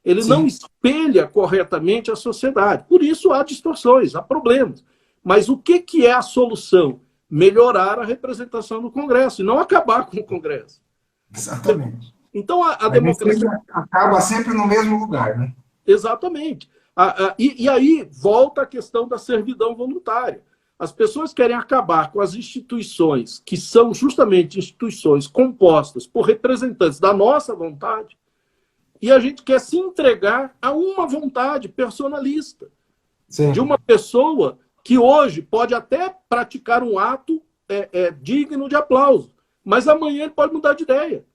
Ele não espelha corretamente a sociedade. Por isso, há distorções, há problemas. Mas o que é a solução? Melhorar a representação do Congresso e não acabar com o Congresso. Exatamente. Então, a democracia acaba sempre no mesmo lugar, né? Exatamente. E aí volta a questão da servidão voluntária. As pessoas querem acabar com as instituições, que são justamente instituições compostas por representantes da nossa vontade, e a gente quer se entregar a uma vontade personalista. De uma pessoa que hoje pode até praticar um ato digno de aplauso, mas amanhã ele pode mudar de ideia.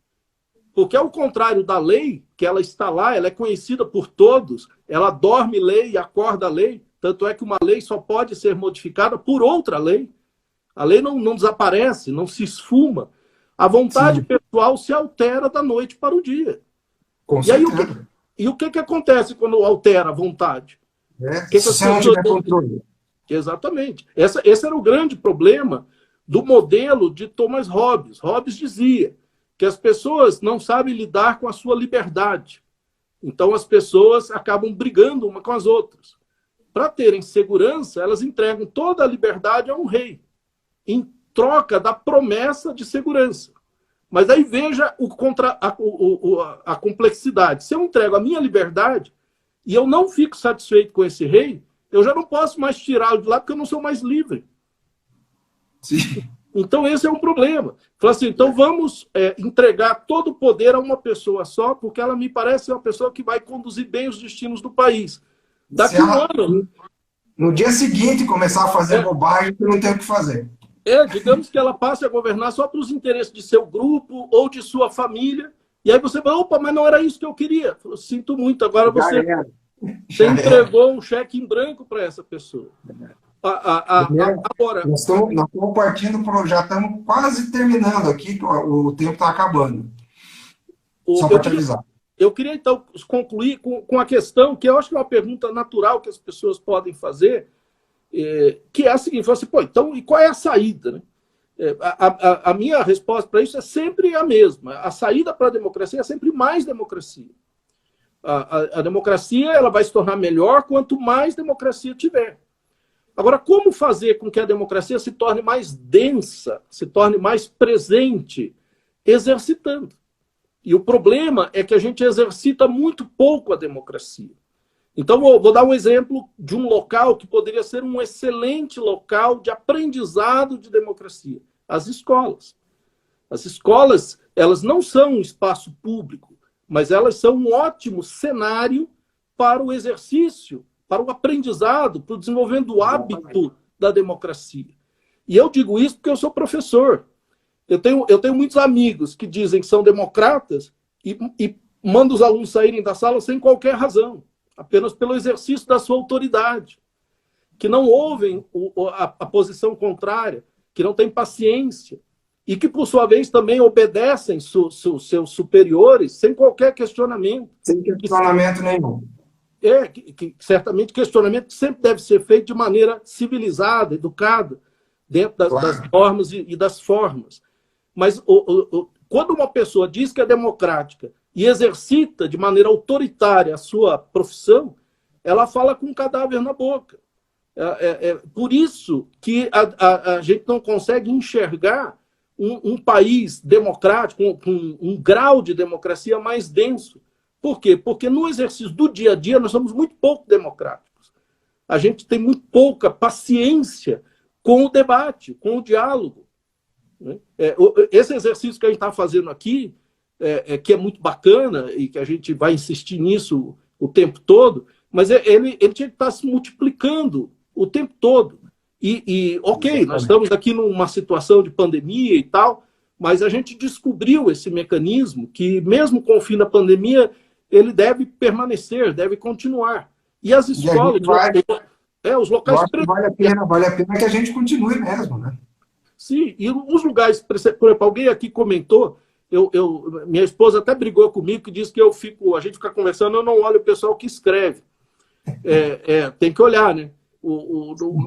Porque, ao contrário da lei, que ela está lá, ela é conhecida por todos, ela dorme lei e acorda lei, tanto é que uma lei só pode ser modificada por outra lei. A lei não desaparece, não se esfuma. A vontade pessoal se altera da noite para o dia. E aí, o que acontece quando altera a vontade? Se você não tiver controle. Exatamente. Esse era o grande problema do modelo de Thomas Hobbes. Hobbes dizia que as pessoas não sabem lidar com a sua liberdade. Então, as pessoas acabam brigando uma com as outras. Para terem segurança, elas entregam toda a liberdade a um rei, em troca da promessa de segurança. Mas aí veja a complexidade. Se eu entrego a minha liberdade e eu não fico satisfeito com esse rei, eu já não posso mais tirá-lo de lá porque eu não sou mais livre. Sim. Então, esse é um problema. Fala assim, então vamos entregar todo o poder a uma pessoa só, porque ela me parece uma pessoa que vai conduzir bem os destinos do país. Se Daqui um ela, ano... no dia seguinte, começar a fazer bobagem, você não tem o que fazer. Digamos que ela passe a governar só para os interesses de seu grupo ou de sua família, e aí você vai, opa, mas não era isso que eu queria. Eu sinto muito, agora você entregou um cheque em branco para essa pessoa. Agora, nós estamos partindo para... Já estamos quase terminando aqui, o tempo está acabando. Só para te avisar. Eu queria, então, concluir com a questão, que eu acho que é uma pergunta natural que as pessoas podem fazer, que é a seguinte, assim, pô, então, e qual é a saída? Né? A minha resposta para isso é sempre a mesma. A saída para a democracia é sempre mais democracia. A democracia ela vai se tornar melhor quanto mais democracia tiver. Agora, como fazer com que a democracia se torne mais densa, se torne mais presente? Exercitando. E o problema é que a gente exercita muito pouco a democracia. Então, vou dar um exemplo de um local que poderia ser um excelente local de aprendizado de democracia. As escolas. As escolas, elas não são um espaço público, mas elas são um ótimo cenário para o exercício, para o aprendizado, para o desenvolvimento do hábito da democracia. E eu digo isso porque eu sou professor. Eu tenho muitos amigos que dizem que são democratas e mandam os alunos saírem da sala sem qualquer razão, apenas pelo exercício da sua autoridade, que não ouvem a posição contrária, que não têm paciência e que, por sua vez, também obedecem seus superiores sem qualquer questionamento. Sem questionamento nenhum. Certamente questionamento sempre deve ser feito de maneira civilizada, educada, dentro das normas e das formas. Mas quando uma pessoa diz que é democrática e exercita de maneira autoritária a sua profissão, ela fala com um cadáver na boca. Por isso que a gente não consegue enxergar um país democrático, com um grau de democracia mais denso. Por quê? Porque no exercício do dia a dia nós somos muito pouco democráticos. A gente tem muito pouca paciência com o debate, com o diálogo. Esse exercício que a gente está fazendo aqui, que é muito bacana e que a gente vai insistir nisso o tempo todo, mas ele tinha que estar se multiplicando o tempo todo. Ok, nós estamos aqui numa situação de pandemia e tal, mas a gente descobriu esse mecanismo que, mesmo com o fim da pandemia, ele deve permanecer, deve continuar. E as escolas... os locais... Vale a pena que a gente continue mesmo, né? Sim, e os lugares... Por exemplo, alguém aqui comentou, minha esposa até brigou comigo, que disse que a gente fica conversando, eu não olho o pessoal que escreve. Tem que olhar, né?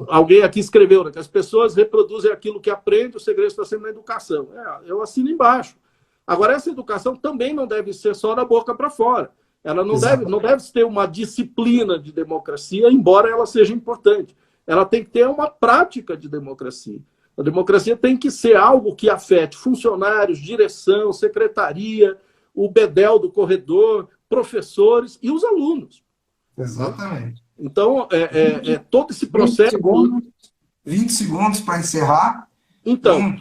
Alguém aqui escreveu, né, que as pessoas reproduzem aquilo que aprendem, o segredo está sempre na educação. Eu assino embaixo. Agora, essa educação também não deve ser só da boca para fora. Ela não deve ter uma disciplina de democracia, embora ela seja importante. Ela tem que ter uma prática de democracia. A democracia tem que ser algo que afete funcionários, direção, secretaria, o bedel do corredor, professores e os alunos. Exatamente. Então, todo esse processo... 20 segundos para encerrar. Então,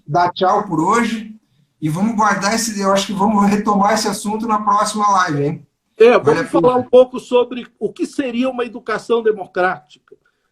dá tchau por hoje e vamos guardar eu acho que vamos retomar esse assunto na próxima live, hein? Vamos falar um pouco sobre o que seria uma educação democrática.